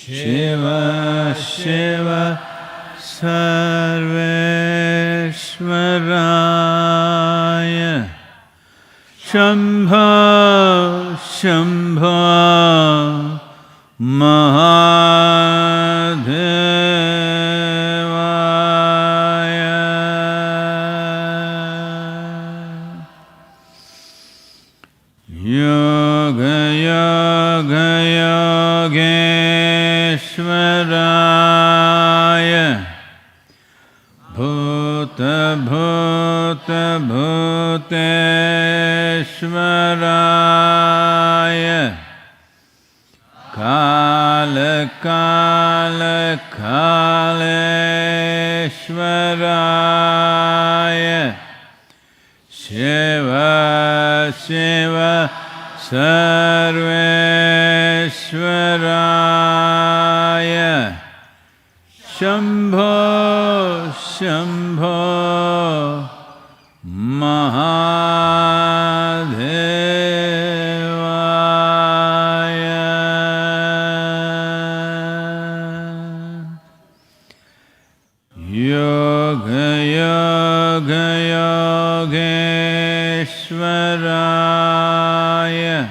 Shiva Shiva Sarveshwaraya Shambho Shambho Mahadevaya Yoga Yoga Yogeshwaraya Bhuta Bhuta Bhuteshwaraya Kala Kala Kaleshwaraya Shiva Shiva Sarveshwaraya Shambho Shambho Mahadevaya Yoga Yoga Yogeshwaraya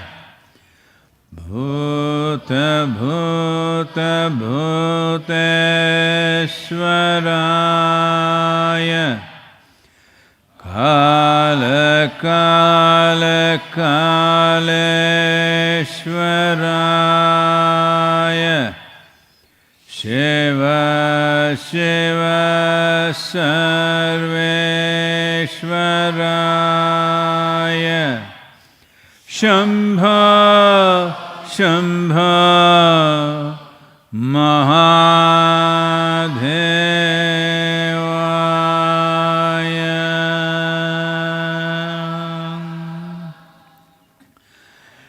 Bhuta Bhuta Bhuteshwaraya Kala Kala Kaleshwaraya Shiva Shiva Sarveshwaraya Shambho Shambho Mahadevaya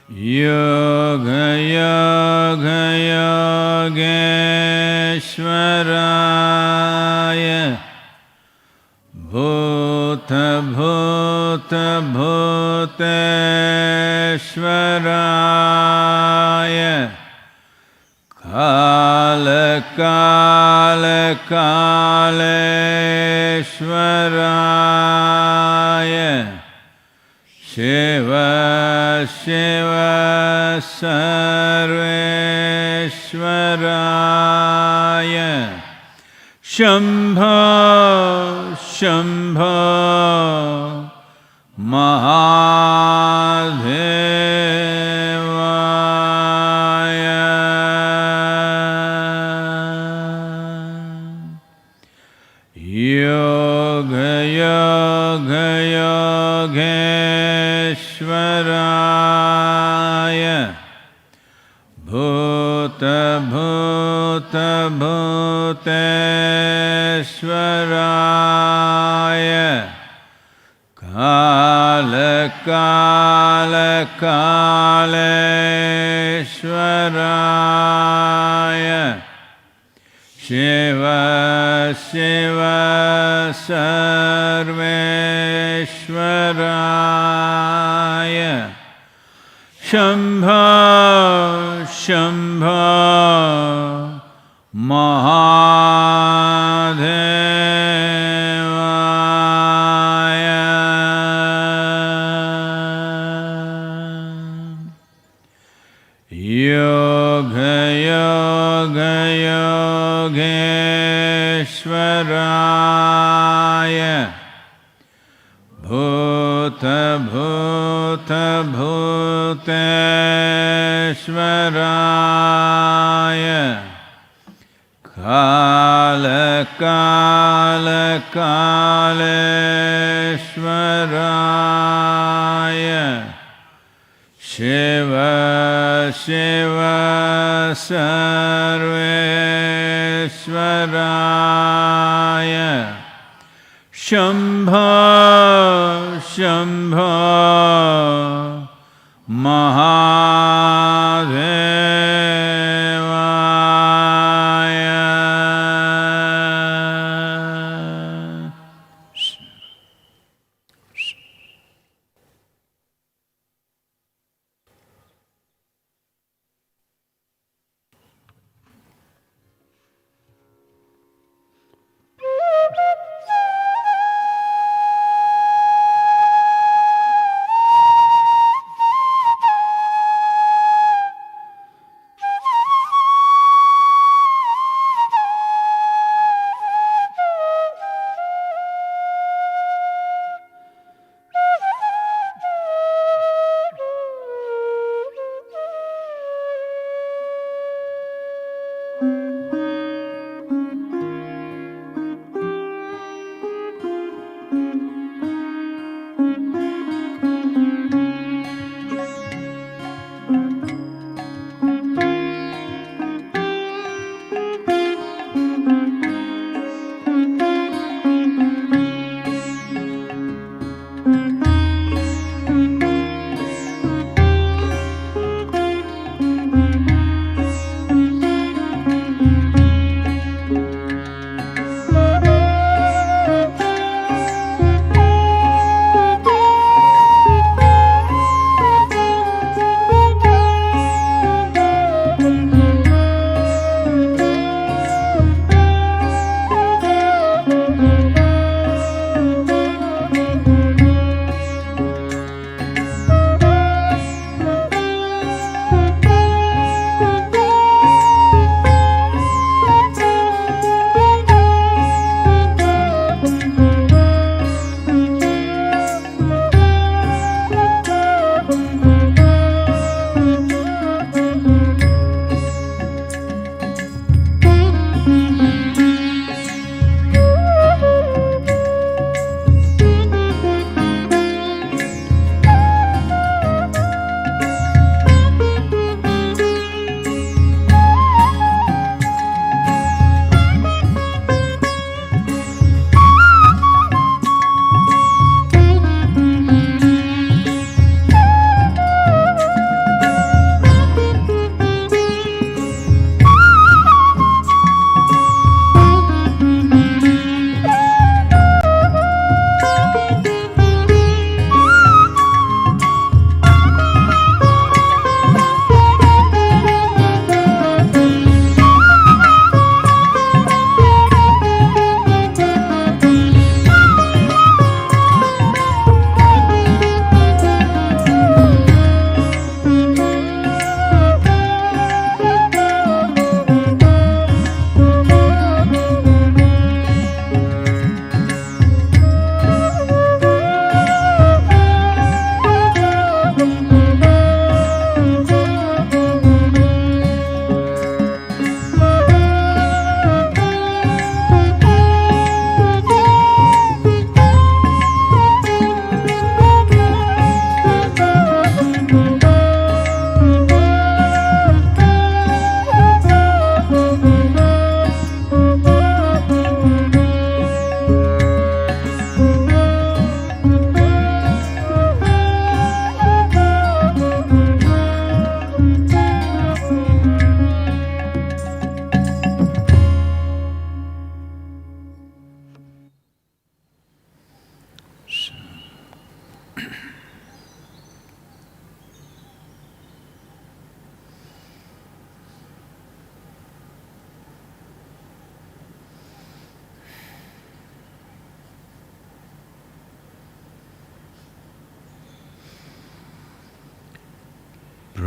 Yoga Yoga Yogeshwaraya Bhuta Bhuta Bhuteshwaraya Kala Kala Kaleshwaraya Shiva Shiva Sarveshwaraya Shambho Shambho Mahadevaya Yoga Yoga Yogeshwaraya Bhuta Bhuta Bhuteshwaraya Kala Kala Kaleshwaraya Shiva Shiva Sarveshwaraya Shambho Shambho Mahadevaya Yoga Yoga Yogeshwaraya Bhuta Bhuta Bhuteshwaraya Kala Kala Kaleshwaraya Shiva Shiva Sarveshwaraya Shambho Shambho Mahadevaya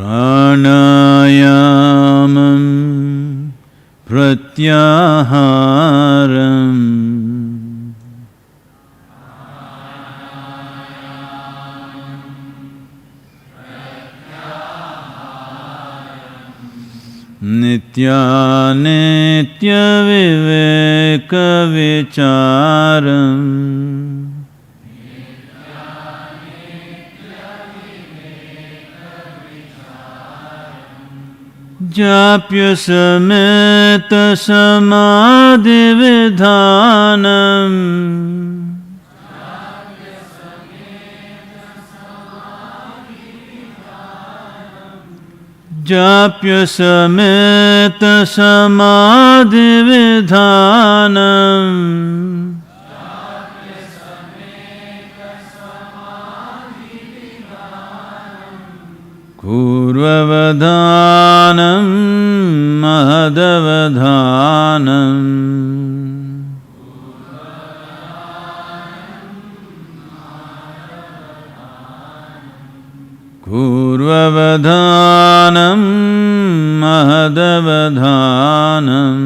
pranayamam pratyaharam nitya nitya viveka vicharam japya sameta samadhi vidhanam japya sameta samadhi vidhanam kurvavadhanam mahadavadhanam kurvavadhanam mahadavadhanam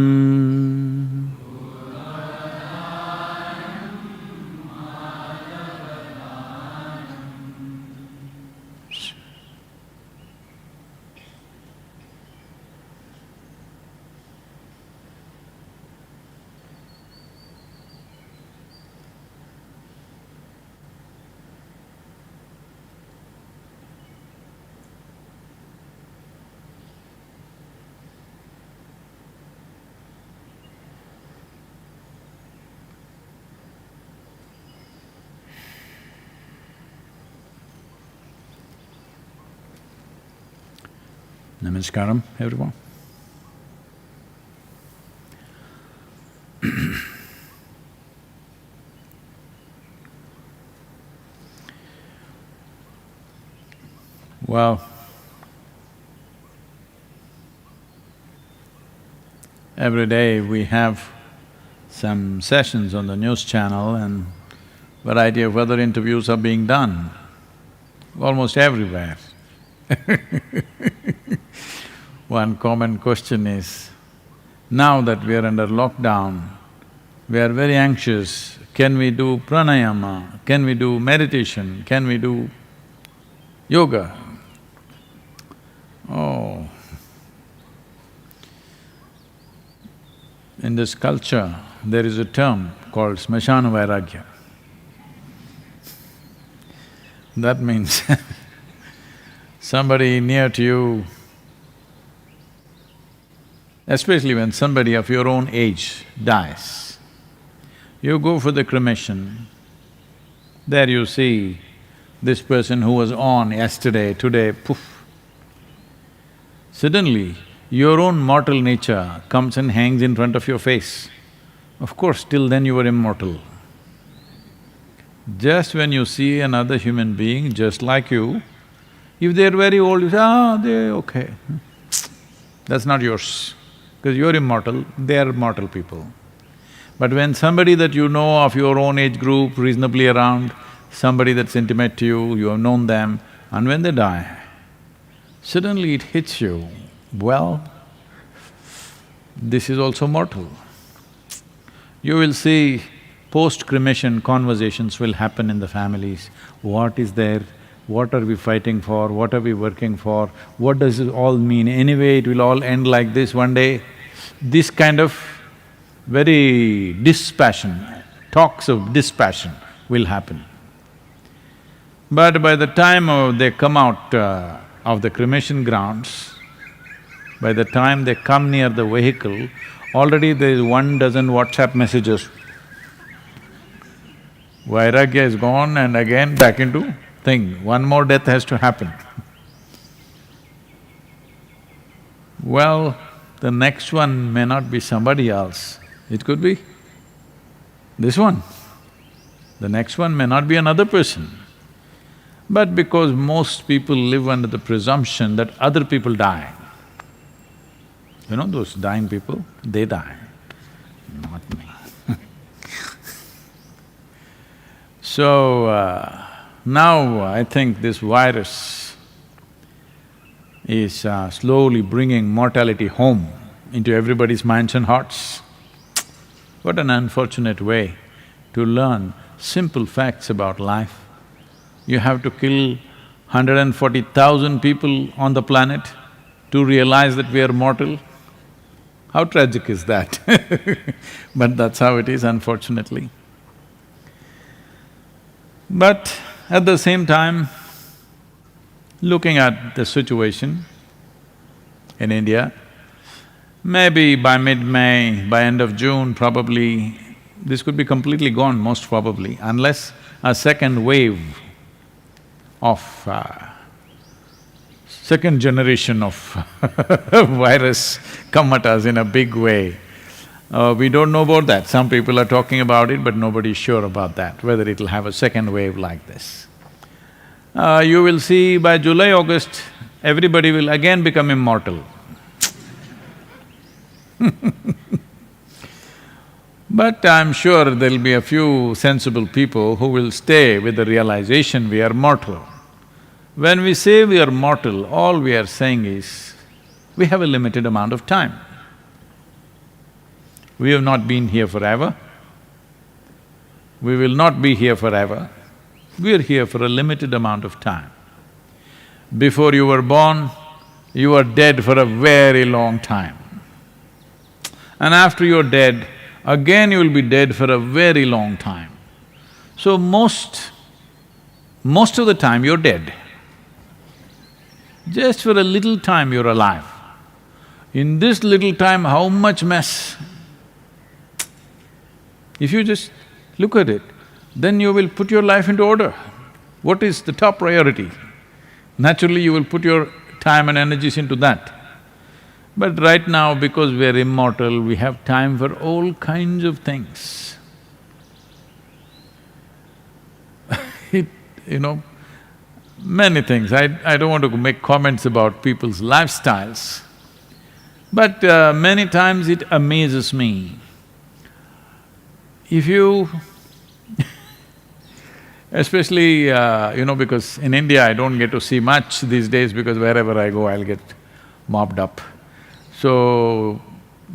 Namaskaram, everyone. Well, every day we have some sessions on the news channel and variety of other interviews are being done, almost everywhere. One common question is, now that we are under lockdown, we are very anxious, can we do pranayama, can we do meditation, can we do yoga? Oh, in this culture, there is a term called smashana vairagya. That means somebody near to you, especially when somebody of your own age dies, you go for the cremation, there you see this person who was on yesterday, today, poof. Suddenly, your own mortal nature comes and hangs in front of your face. Of course, till then you were immortal. Just when you see another human being just like you, if they're very old, you say, they're okay. That's not yours, because you're immortal, they're mortal people. But when somebody that you know of your own age group, reasonably around, somebody that's intimate to you, you have known them, and when they die, suddenly it hits you, well, this is also mortal. You will see post-cremation conversations will happen in the families. What is there? What are we fighting for? What are we working for? What does it all mean? Anyway, it will all end like this one day. This kind of very dispassion, talks of dispassion will happen. But by the time they come out of the cremation grounds, by the time they come near the vehicle, already there is 1 dozen WhatsApp messages. Vairagya is gone and again back into thing, one more death has to happen. Well, the next one may not be somebody else, it could be this one. The next one may not be another person. But because most people live under the presumption that other people die, you know those dying people, they die, not me. So, now I think this virus is slowly bringing mortality home into everybody's minds and hearts. What an unfortunate way to learn simple facts about life. You have to kill 140,000 people on the planet to realize that we are mortal. How tragic is that? But that's how it is, unfortunately. But at the same time, looking at the situation in India, maybe by mid-May, by end of June, probably this could be completely gone, most probably, unless a second wave of second generation of virus come at us in a big way. We don't know about that. Some people are talking about it, but nobody's sure about that, whether it'll have a second wave like this. You will see by July, August, everybody will again become immortal. But I'm sure there'll be a few sensible people who will stay with the realization we are mortal. When we say we are mortal, all we are saying is, we have a limited amount of time. We have not been here forever. We will not be here forever. We are here for a limited amount of time. Before you were born, you were dead for a very long time. And after you're dead, again you will be dead for a very long time. So most of the time you're dead. Just for a little time you're alive. In this little time, how much mess? If you just look at it, then you will put your life into order. What is the top priority? Naturally, you will put your time and energies into that. But right now, because we are immortal, we have time for all kinds of things. Many things. I don't want to make comments about people's lifestyles, but many times it amazes me. If you especially, because in India I don't get to see much these days because wherever I go I'll get mobbed up. So,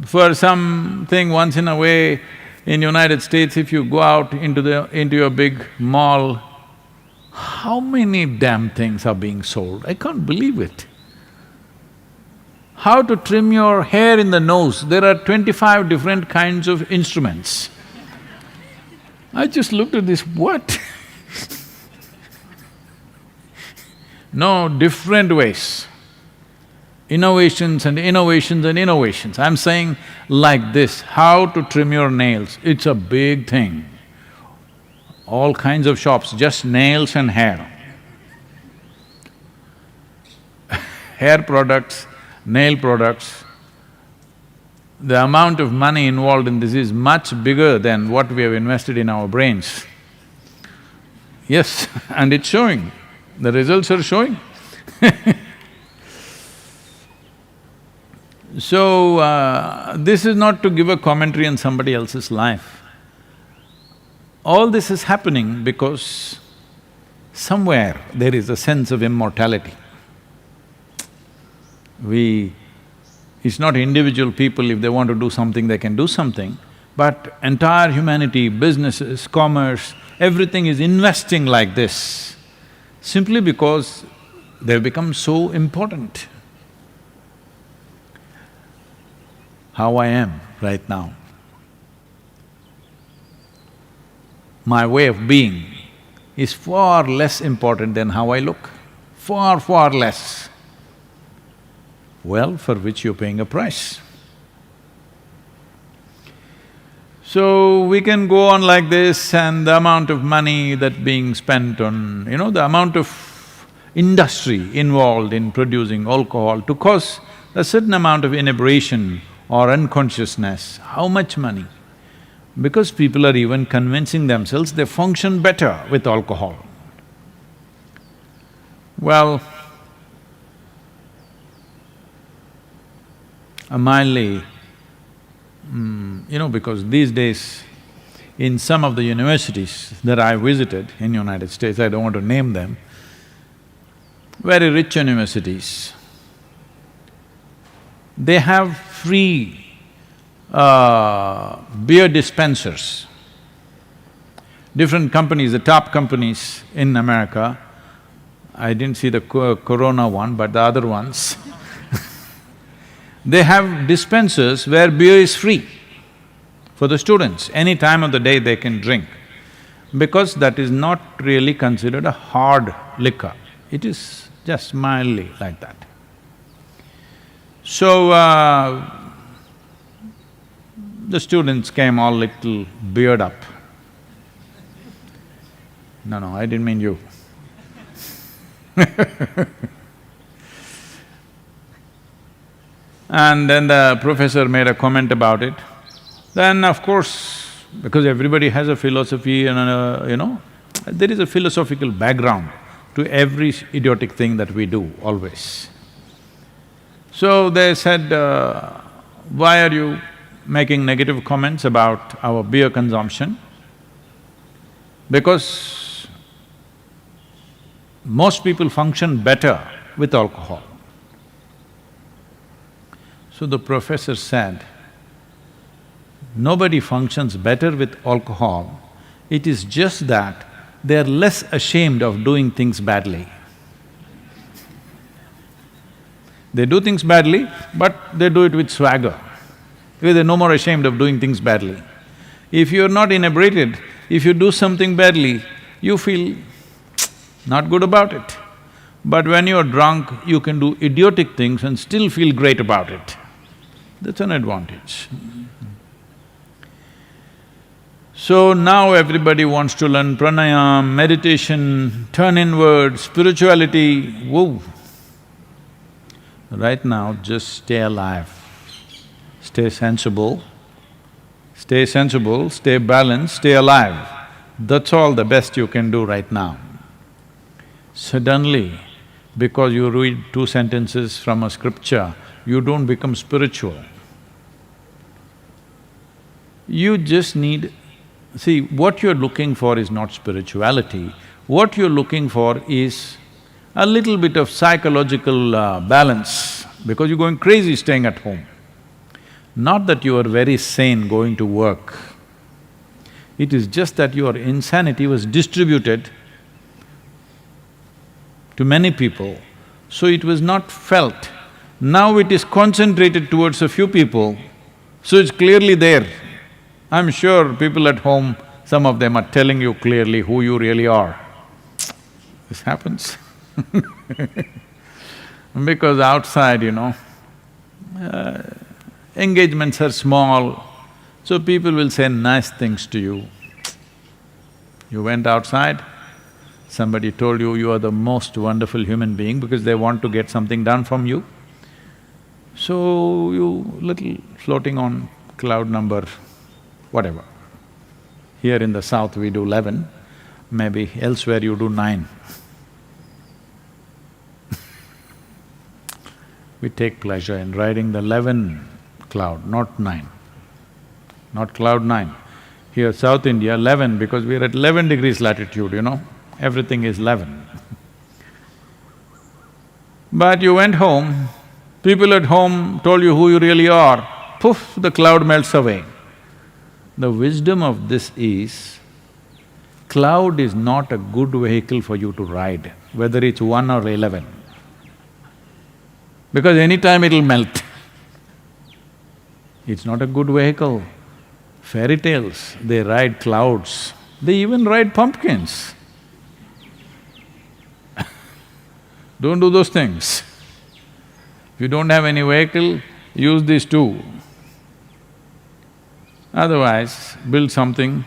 for something once in a way, in United States, if you go out into your big mall, how many damn things are being sold? I can't believe it. How to trim your hair in the nose, there are 25 different kinds of instruments. I just looked at this, what? No, different ways. Innovations and innovations and innovations. I'm saying like this, how to trim your nails, it's a big thing. All kinds of shops, just nails and hair. Hair products, nail products, the amount of money involved in this is much bigger than what we have invested in our brains. Yes, and it's showing, the results are showing. So, this is not to give a commentary on somebody else's life. All this is happening because somewhere there is a sense of immortality. It's not individual people, if they want to do something, they can do something, but entire humanity, businesses, commerce, everything is investing like this, simply because they've become so important. How I am right now, my way of being is far less important than how I look, far, far less. Well, for which you're paying a price. So, we can go on like this, and the amount of money that being spent on, the amount of industry involved in producing alcohol to cause a certain amount of inebriation or unconsciousness, how much money? Because people are even convincing themselves they function better with alcohol. Well, mildly, because these days, in some of the universities that I visited in United States, I don't want to name them, very rich universities, they have free beer dispensers. Different companies, the top companies in America, I didn't see the Corona one, but the other ones they have dispensers where beer is free for the students. Any time of the day they can drink, because that is not really considered a hard liquor. It is just mildly like that. So, the students came all little beard up. No, I didn't mean you. And then the professor made a comment about it. Then of course, because everybody has a philosophy and there is a philosophical background to every idiotic thing that we do, always. So they said, why are you making negative comments about our beer consumption? Because most people function better with alcohol. So the professor said, nobody functions better with alcohol, it is just that they are less ashamed of doing things badly. They do things badly, but they do it with swagger, because they're no more ashamed of doing things badly. If you're not inebriated, if you do something badly, you feel not good about it. But when you're drunk, you can do idiotic things and still feel great about it. That's an advantage. So now everybody wants to learn pranayam, meditation, turn inward, spirituality, whoa. Right now, just stay alive, stay sensible, stay balanced, stay alive. That's all the best you can do right now. Suddenly, because you read 2 sentences from a scripture, you don't become spiritual. You just need… See, what you're looking for is not spirituality, what you're looking for is a little bit of psychological balance, because you're going crazy staying at home. Not that you are very sane going to work, it is just that your insanity was distributed to many people, so it was not felt. Now it is concentrated towards a few people, so it's clearly there. I'm sure people at home, some of them are telling you clearly who you really are. This happens because outside, engagements are small, so people will say nice things to you. You went outside, somebody told you you are the most wonderful human being because they want to get something done from you. So you little floating on cloud number whatever. Here in the south we do 11, maybe elsewhere you do 9. We take pleasure in riding the 11 cloud, not 9, not cloud 9. Here South India, 11 because we're at 11 degrees latitude, everything is 11. But you went home, people at home told you who you really are, poof, the cloud melts away. The wisdom of this is, cloud is not a good vehicle for you to ride, whether it's 1 or 11, because anytime it'll melt. It's not a good vehicle. Fairy tales, they ride clouds, they even ride pumpkins. Don't do those things. If you don't have any vehicle, use these two. Otherwise, build something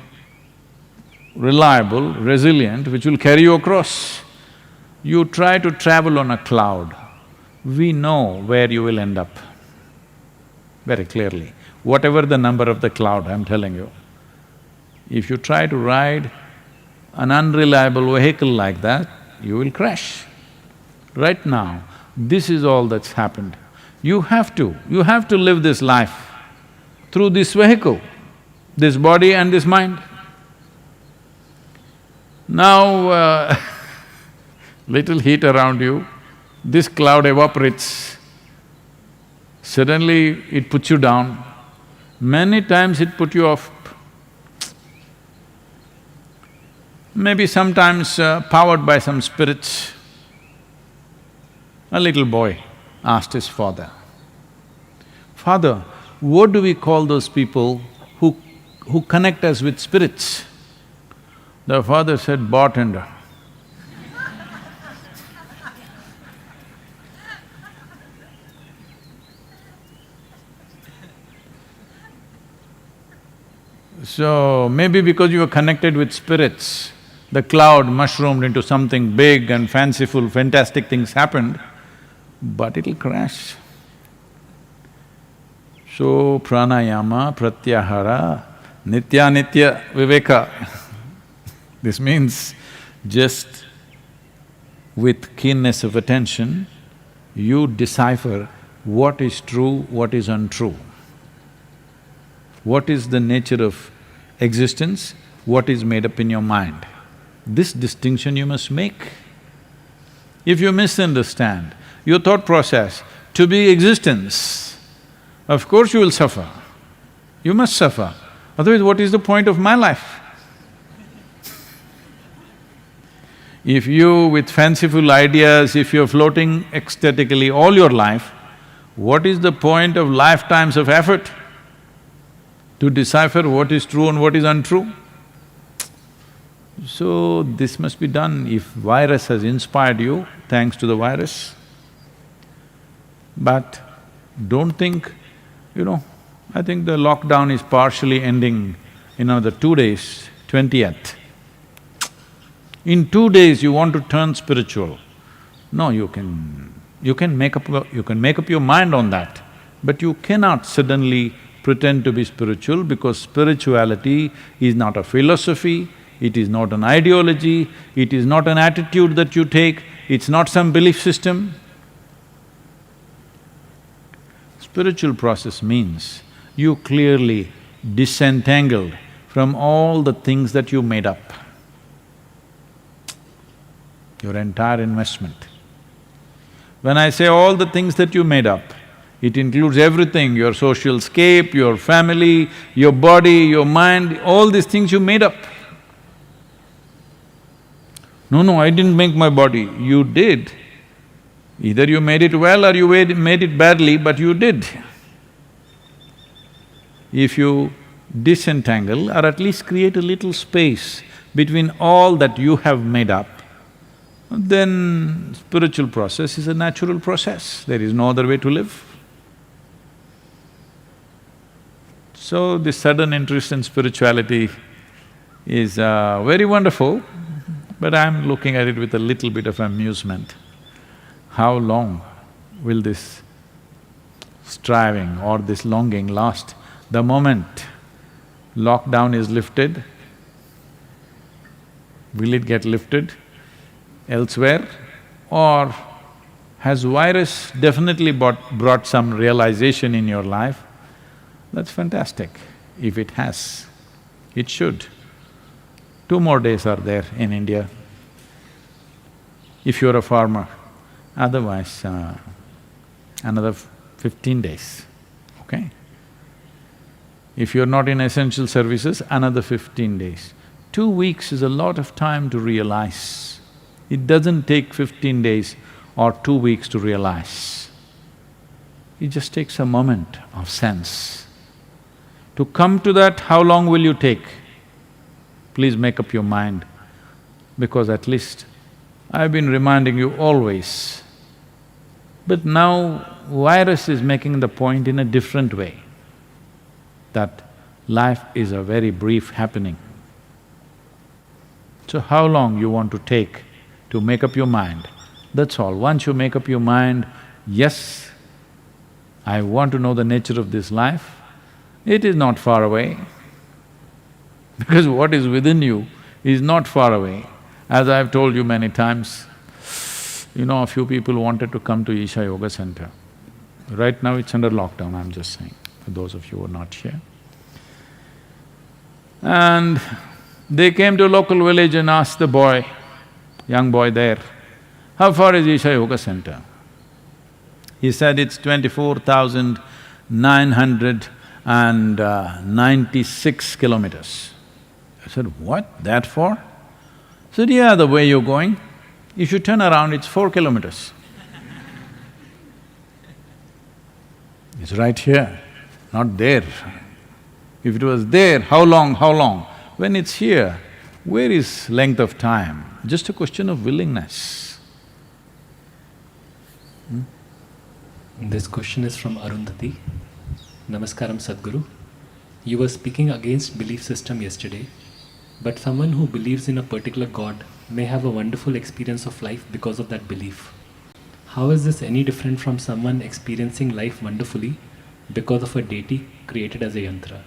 reliable, resilient, which will carry you across. You try to travel on a cloud, we know where you will end up very clearly. Whatever the number of the cloud, I'm telling you. If you try to ride an unreliable vehicle like that, you will crash. Right now, this is all that's happened. You have to live this life through this vehicle, this body and this mind. Now, little heat around you, this cloud evaporates, Suddenly it puts you down. Many times it put you off. Maybe sometimes powered by some spirits. A little boy asked his father, "Father, what do we call those people who connect us with spirits?" The father said, "Bartender." So, maybe because you were connected with spirits, the cloud mushroomed into something big and fanciful, fantastic things happened, but it'll crash. So, pranayama, pratyahara, nitya viveka. This means just with keenness of attention, you decipher what is true, what is untrue. What is the nature of existence, what is made up in your mind. This distinction you must make. If you misunderstand your thought process to be existence, of course you will suffer. You must suffer, otherwise what is the point of my life? If you, with fanciful ideas, if you're floating ecstatically all your life, what is the point of lifetimes of effort to decipher what is true and what is untrue? So, this must be done. If virus has inspired you, thanks to the virus. But don't think, I think the lockdown is partially ending in another 2 days, 20th. In 2 days you want to turn spiritual. No, you can make up your mind on that, but you cannot suddenly pretend to be spiritual, because spirituality is not a philosophy, it is not an ideology, it is not an attitude that you take, it's not some belief system. Spiritual process means you clearly disentangled from all the things that you made up. Your entire investment. When I say all the things that you made up, it includes everything, your social scape, your family, your body, your mind, all these things you made up. No, I didn't make my body. You did. Either you made it well or you made it badly, but you did. If you disentangle or at least create a little space between all that you have made up, then spiritual process is a natural process, there is no other way to live. So, this sudden interest in spirituality is very wonderful, but I'm looking at it with a little bit of amusement. How long will this striving or this longing last? The moment lockdown is lifted, will it get lifted elsewhere? Or has virus definitely brought some realization in your life? That's fantastic. If it has, it should. 2 more days are there in India, if you're a farmer. Otherwise, another 15 days, okay? If you're not in essential services, another 15 days. 2 weeks is a lot of time to realize. It doesn't take 15 days or 2 weeks to realize. It just takes a moment of sense. To come to that, how long will you take? Please make up your mind, because at least I've been reminding you always. But now virus is making the point in a different way, that life is a very brief happening. So how long you want to take to make up your mind, that's all. Once you make up your mind, yes, I want to know the nature of this life, it is not far away, because what is within you is not far away. As I've told you many times, a few people wanted to come to Isha Yoga Center. Right now it's under lockdown, I'm just saying, for those of you who are not here. And they came to a local village and asked the young boy there, "How far is Isha Yoga Center?" He said it's 24,996 kilometers. I said, what, that far? He said, yeah, the way you're going, if you turn around, it's 4 kilometers. It's right here, not there. If it was there, how long, how long? When it's here, where is length of time? Just a question of willingness. This question is from Arundhati. Namaskaram Sadhguru. You were speaking against belief system yesterday, but someone who believes in a particular God may have a wonderful experience of life because of that belief. How is this any different from someone experiencing life wonderfully because of a deity created as a yantra?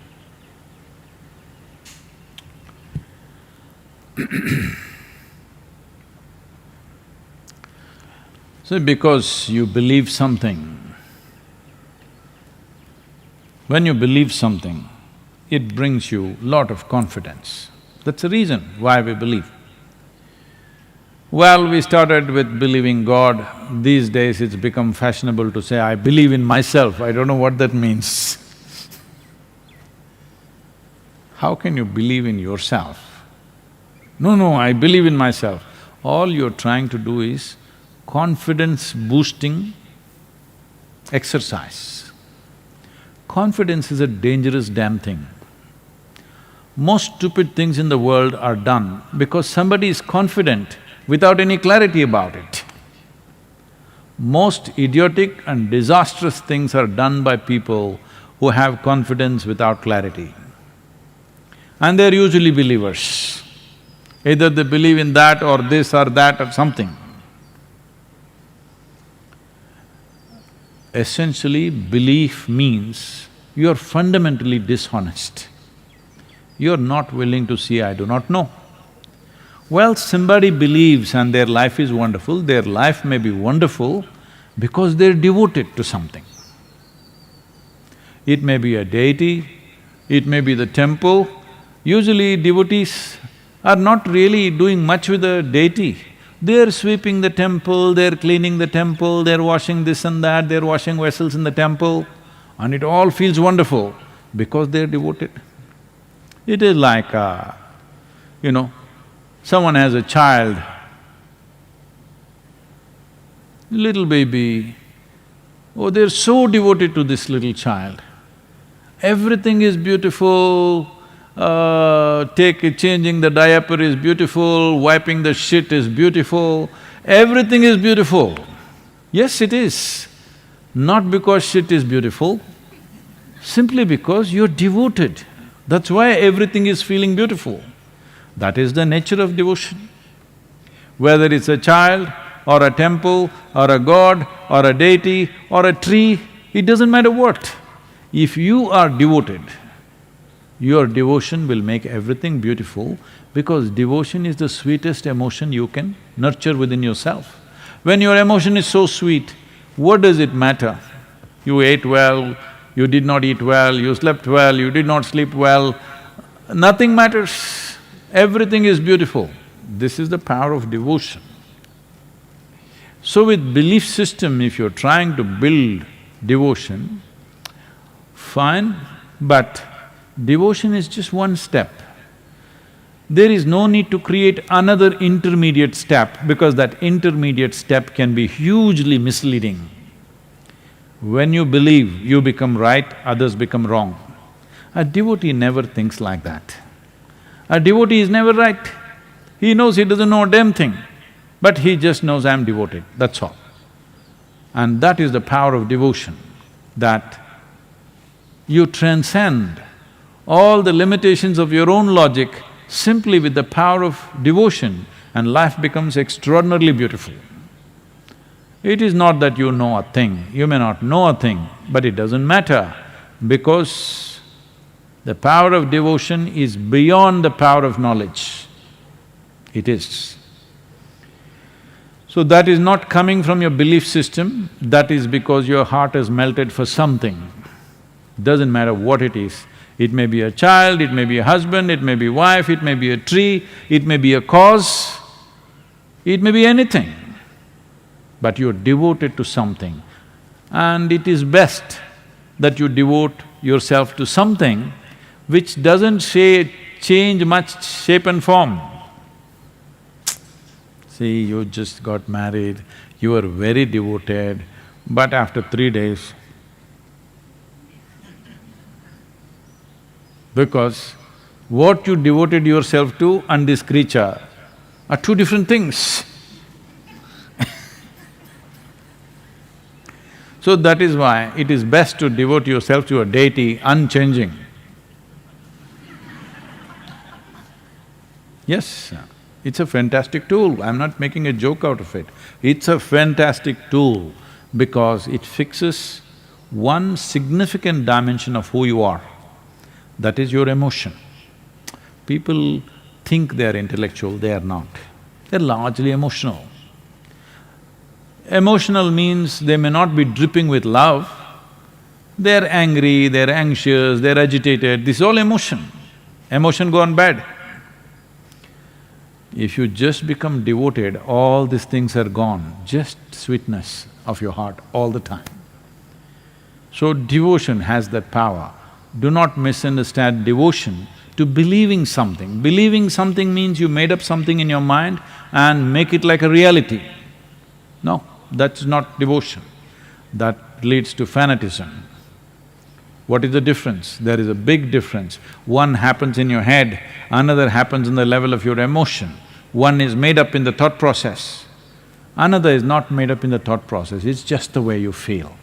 So because you believe something, when you believe something, it brings you lot of confidence. That's the reason why we believe. Well, we started with believing God. These days it's become fashionable to say, I believe in myself. I don't know what that means. How can you believe in yourself? No, I believe in myself. All you're trying to do is confidence-boosting exercise. Confidence is a dangerous damn thing. Most stupid things in the world are done because somebody is confident without any clarity about it. Most idiotic and disastrous things are done by people who have confidence without clarity. And they're usually believers. Either they believe in that or this or that or something. Essentially, belief means you're fundamentally dishonest. You're not willing to see, I do not know. Well, somebody believes and their life is wonderful, their life may be wonderful because they're devoted to something. It may be a deity, it may be the temple. Usually devotees are not really doing much with the deity. They're sweeping the temple, they're cleaning the temple, they're washing this and that, they're washing vessels in the temple, and it all feels wonderful because they're devoted. It is like, someone has a child, little baby, oh, they're so devoted to this little child. Everything is beautiful, changing the diaper is beautiful, wiping the shit is beautiful, everything is beautiful. Yes, it is. Not because shit is beautiful, simply because you're devoted. That's why everything is feeling beautiful. That is the nature of devotion. Whether it's a child or a temple or a god or a deity or a tree, it doesn't matter what. If you are devoted, your devotion will make everything beautiful because devotion is the sweetest emotion you can nurture within yourself. When your emotion is so sweet, what does it matter? You ate well, you did not eat well, you slept well, you did not sleep well, nothing matters. Everything is beautiful. This is the power of devotion. So with belief system, if you're trying to build devotion, fine, but devotion is just one step. There is no need to create another intermediate step because that intermediate step can be hugely misleading. When you believe, you become right, others become wrong. A devotee never thinks like that. A devotee is never right. He knows he doesn't know a damn thing, but he just knows I'm devoted, that's all. And that is the power of devotion, that you transcend all the limitations of your own logic simply with the power of devotion, and life becomes extraordinarily beautiful. It is not that you know a thing, you may not know a thing, but it doesn't matter because the power of devotion is beyond the power of knowledge. It is. So that is not coming from your belief system, that is because your heart has melted for something. Doesn't matter what it is. It may be a child, it may be a husband, it may be a wife, it may be a tree, it may be a cause, it may be anything. But you're devoted to something. And it is best that you devote yourself to something which doesn't change much shape and form. See, you just got married, you were very devoted, but after 3 days, because what you devoted yourself to and this creature are two different things. So that is why it is best to devote yourself to a deity unchanging. Yes, it's a fantastic tool, I'm not making a joke out of it. It's a fantastic tool because it fixes one significant dimension of who you are, that is your emotion. People think they are intellectual, they are not. They're largely emotional. Emotional means they may not be dripping with love, they're angry, they're anxious, they're agitated, this is all emotion. Emotion gone bad. If you just become devoted, all these things are gone, just sweetness of your heart all the time. So devotion has that power. Do not misunderstand devotion to believing something. Believing something means you made up something in your mind and make it like a reality. No, that's not devotion. That leads to fanatism. What is the difference? There is a big difference. One happens in your head, another happens in the level of your emotion. One is made up in the thought process, another is not made up in the thought process, it's just the way you feel.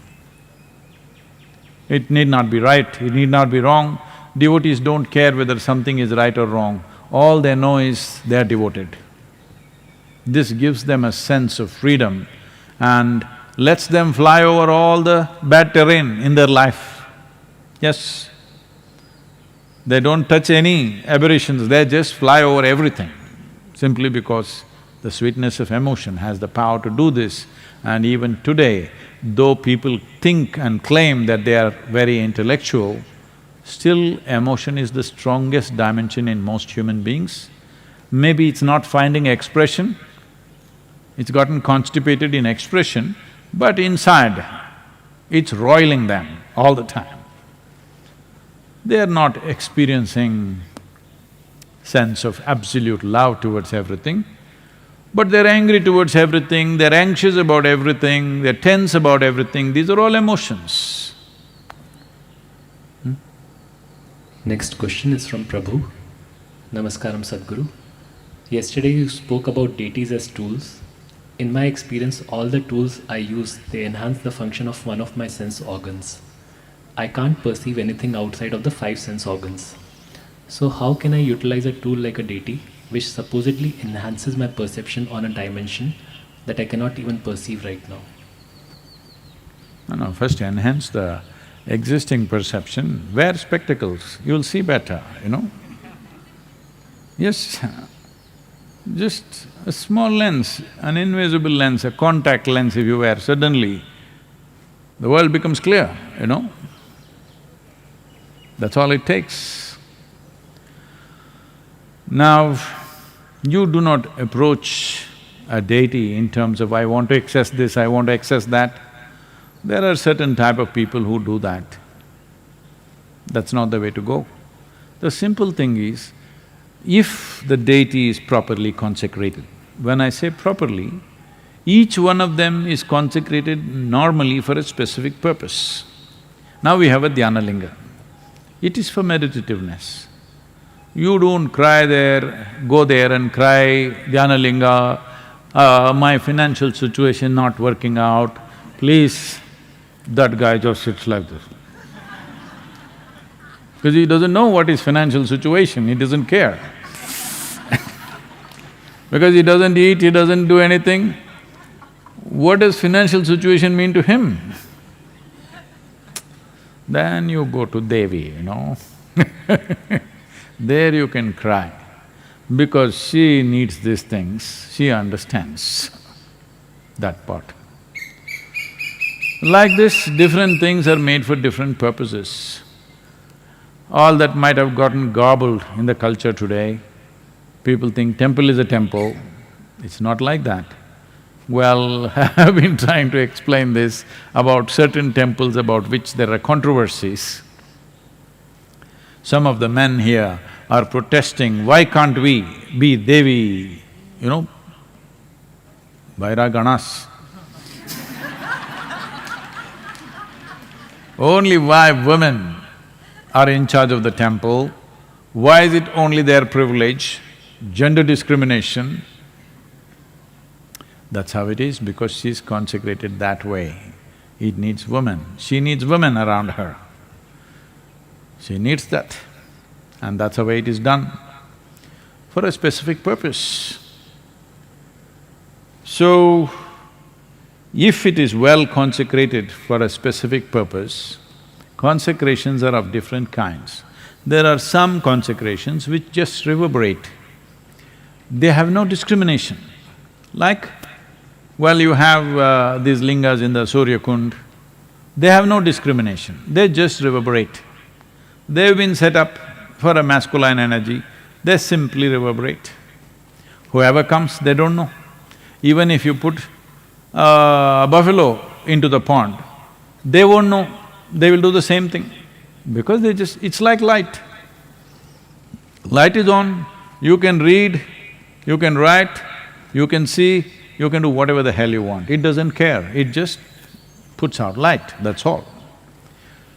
It need not be right, it need not be wrong. Devotees don't care whether something is right or wrong, all they know is they are devoted. This gives them a sense of freedom and lets them fly over all the bad terrain in their life. Yes, they don't touch any aberrations, they just fly over everything, simply because the sweetness of emotion has the power to do this. And even today, though people think and claim that they are very intellectual, still emotion is the strongest dimension in most human beings. Maybe it's not finding expression, it's gotten constipated in expression, but inside, it's roiling them all the time. They are not experiencing sense of absolute love towards everything, but they're angry towards everything, they're anxious about everything, they're tense about everything, these are all emotions. Next question is from Prabhu. Namaskaram Sadhguru. Yesterday you spoke about deities as tools. In my experience, all the tools I use, they enhance the function of one of my sense organs. I can't perceive anything outside of the 5 sense organs. So how can I utilize a tool like a deity, which supposedly enhances my perception on a dimension that I cannot even perceive right now? No, first enhance the existing perception, wear spectacles, you'll see better, you know. Yes, just a small lens, an invisible lens, a contact lens if you wear, suddenly the world becomes clear, you know. That's all it takes. Now, you do not approach a deity in terms of, I want to access this, I want to access that. There are certain type of people who do that. That's not the way to go. The simple thing is, if the deity is properly consecrated, when I say properly, each one of them is consecrated normally for a specific purpose. Now we have a dhyana linga. It is for meditativeness. You don't cry there, go there and cry, dhyana linga, my financial situation not working out, please. That guy just sits like this. Because he doesn't know what is financial situation, he doesn't care. Because he doesn't eat, he doesn't do anything, what does financial situation mean to him? Then you go to Devi, you know. There you can cry, because she needs these things, she understands that part. Like this, different things are made for different purposes. All that might have gotten garbled in the culture today, people think temple is a temple, it's not like that. Well, I've been trying to explain this about certain temples about which there are controversies. Some of the men here are protesting, why can't we be Devi, Vairaganas? Only why women are in charge of the temple? Why is it only their privilege? Gender discrimination. That's how it is, because she's consecrated that way. It needs women, she needs women around her. She needs that, and that's the way it is done, for a specific purpose. So, if it is well consecrated for a specific purpose, consecrations are of different kinds. There are some consecrations which just reverberate. They have no discrimination. Like, well, you have these lingas in the Surya Kund, they have no discrimination, they just reverberate. They've been set up for a masculine energy, they simply reverberate. Whoever comes, they don't know. Even if you put a buffalo into the pond, they won't know, they will do the same thing, because they just… it's like light. Light is on, you can read, you can write, you can see, you can do whatever the hell you want. It doesn't care, it just puts out light, that's all.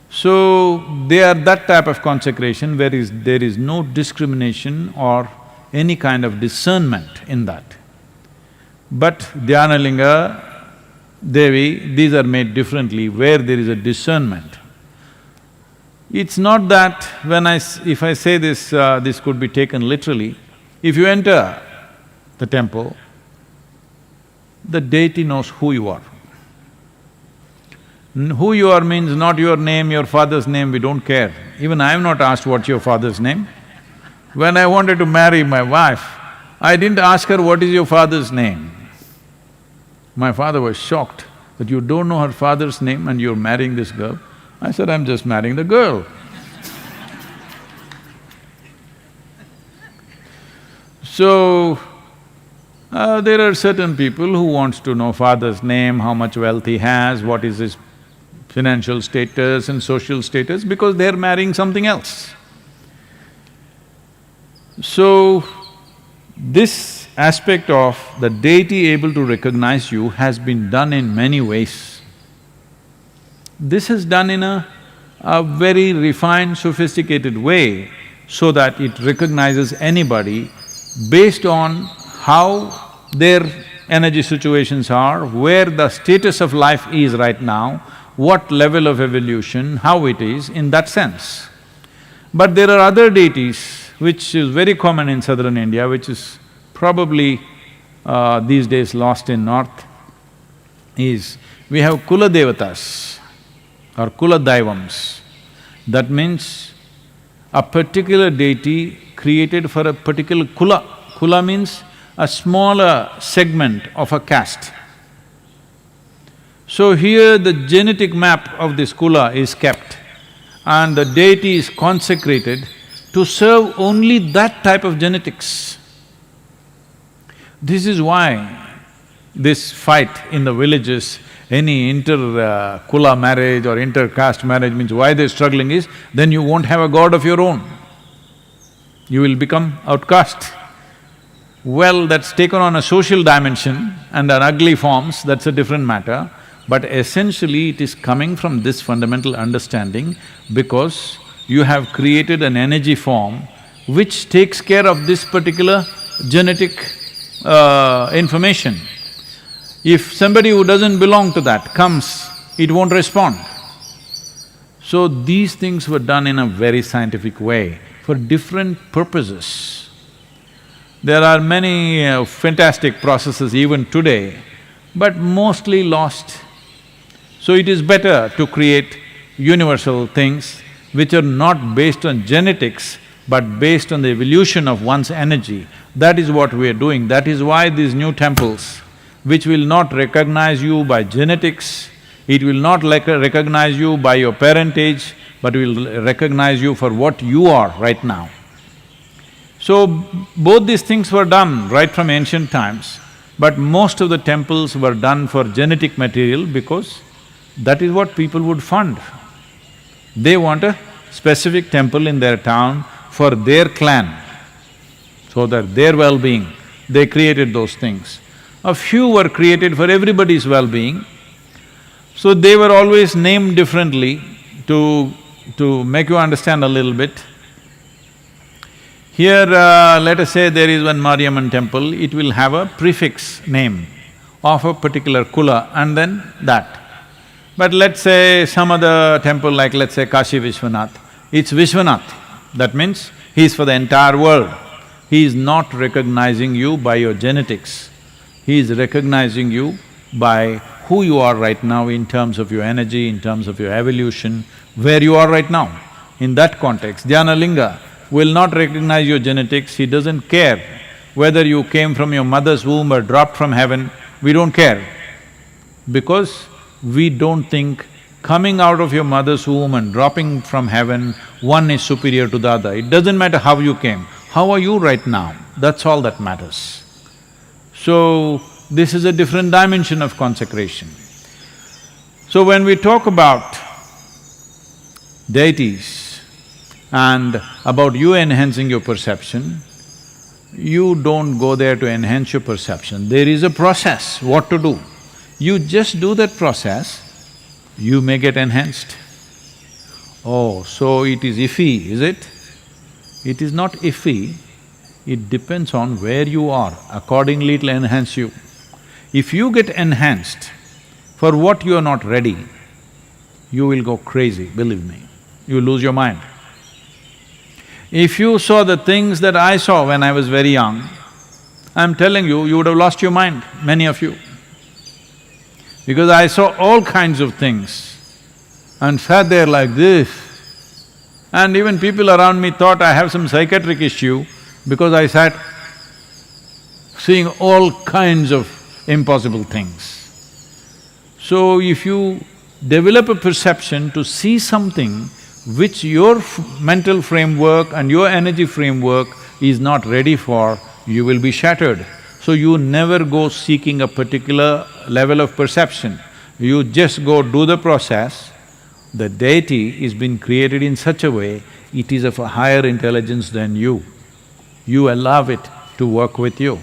So, they are that type of consecration where there is no discrimination or any kind of discernment in that. But Dhyanalinga, Devi, these are made differently where there is a discernment. It's not that if I say this, this could be taken literally. If you enter the temple, the deity knows who you are. Who you are means not your name, your father's name, we don't care. Even I have not asked what's your father's name. When I wanted to marry my wife, I didn't ask her, what is your father's name? My father was shocked that you don't know her father's name and you're marrying this girl. I said, I'm just marrying the girl. So, there are certain people who wants to know father's name, how much wealth he has, what is his financial status and social status, because they're marrying something else. So, this aspect of the deity able to recognize you has been done in many ways. This is done in a very refined, sophisticated way so that it recognizes anybody based on how their energy situations are, where the status of life is right now, what level of evolution, how it is, in that sense. But there are other deities which is very common in southern India, which is probably these days lost in north, is we have Kula Devatas or Kula Daivams. That means a particular deity created for a particular Kula. Kula means a smaller segment of a caste. So here the genetic map of this Kula is kept and the deity is consecrated to serve only that type of genetics. This is why this fight in the villages, any inter-Kula marriage or inter-caste marriage means why they're struggling is, then you won't have a god of your own. You will become outcast. Well, that's taken on a social dimension and an ugly forms, that's a different matter. But essentially it is coming from this fundamental understanding because you have created an energy form which takes care of this particular genetic information. If somebody who doesn't belong to that comes, it won't respond. So these things were done in a very scientific way for different purposes. There are many fantastic processes even today, but mostly lost. So it is better to create universal things which are not based on genetics, but based on the evolution of one's energy. That is what we are doing. That is why these new temples, which will not recognize you by genetics, it will not recognize you by your parentage, but will recognize you for what you are right now. So, both these things were done right from ancient times. But most of the temples were done for genetic material because that is what people would fund. They want a specific temple in their town for their clan, so that their well-being, they created those things. A few were created for everybody's well-being, so they were always named differently to make you understand a little bit. Here, let us say there is one Mariamman temple, it will have a prefix name of a particular kula and then that. But let's say some other temple like let's say Kashi Vishwanath, it's Vishwanath. That means he is for the entire world. He is not recognizing you by your genetics. He is recognizing you by who you are right now in terms of your energy, in terms of your evolution, where you are right now. In that context, Dhyanalinga will not recognize your genetics, he doesn't care whether you came from your mother's womb or dropped from heaven, we don't care. Because we don't think coming out of your mother's womb and dropping from heaven, one is superior to the other. It doesn't matter how you came, how are you right now, that's all that matters. So, this is a different dimension of consecration. So when we talk about deities and about you enhancing your perception, you don't go there to enhance your perception. There is a process, what to do. You just do that process, you may get enhanced. Oh, so it is iffy, is it? It is not iffy, it depends on where you are, accordingly it'll enhance you. If you get enhanced for what you are not ready, you will go crazy, believe me, you lose your mind. If you saw the things that I saw when I was very young, I'm telling you, you would have lost your mind, many of you. Because I saw all kinds of things and sat there like this, and even people around me thought I have some psychiatric issue because I sat seeing all kinds of impossible things. So if you develop a perception to see something which your mental framework and your energy framework is not ready for, you will be shattered. So you never go seeking a particular level of perception, you just go do the process. The deity is been created in such a way, it is of a higher intelligence than you. You allow it to work with you.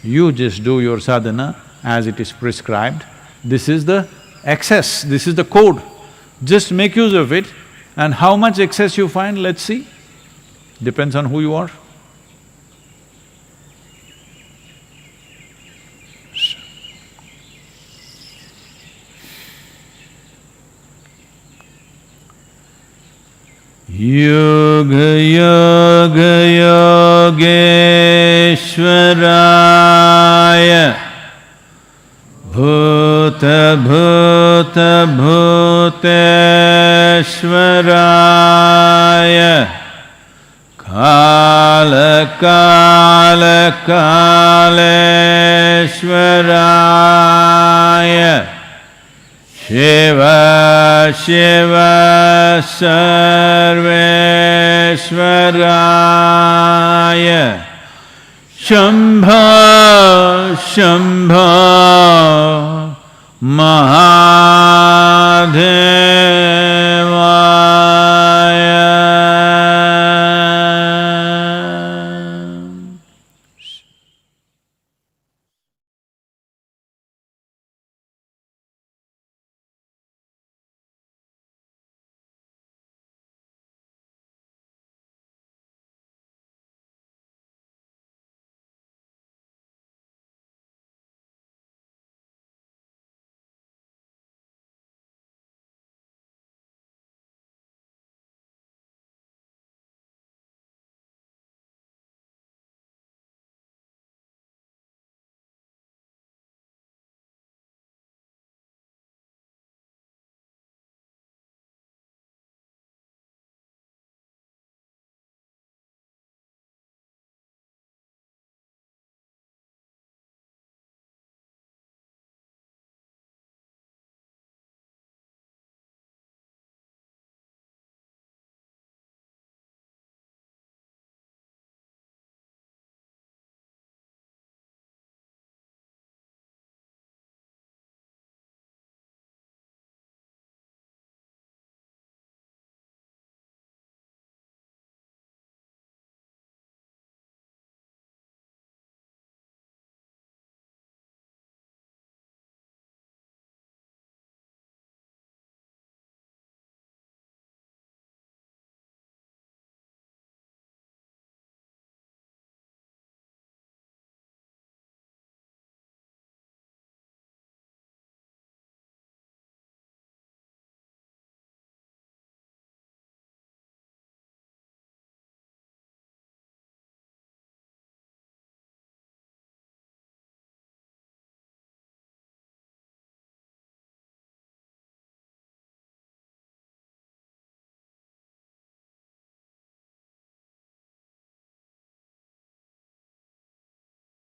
You just do your sadhana as it is prescribed. This is the excess, this is the code. Just make use of it, and how much excess you find, let's see. Depends on who you are. Yoga Yoga Yogeshwaraya Bhuta Bhuta Bhuteshwaraya Kala Kala Kaleshwaraya Shiva Shiva Sa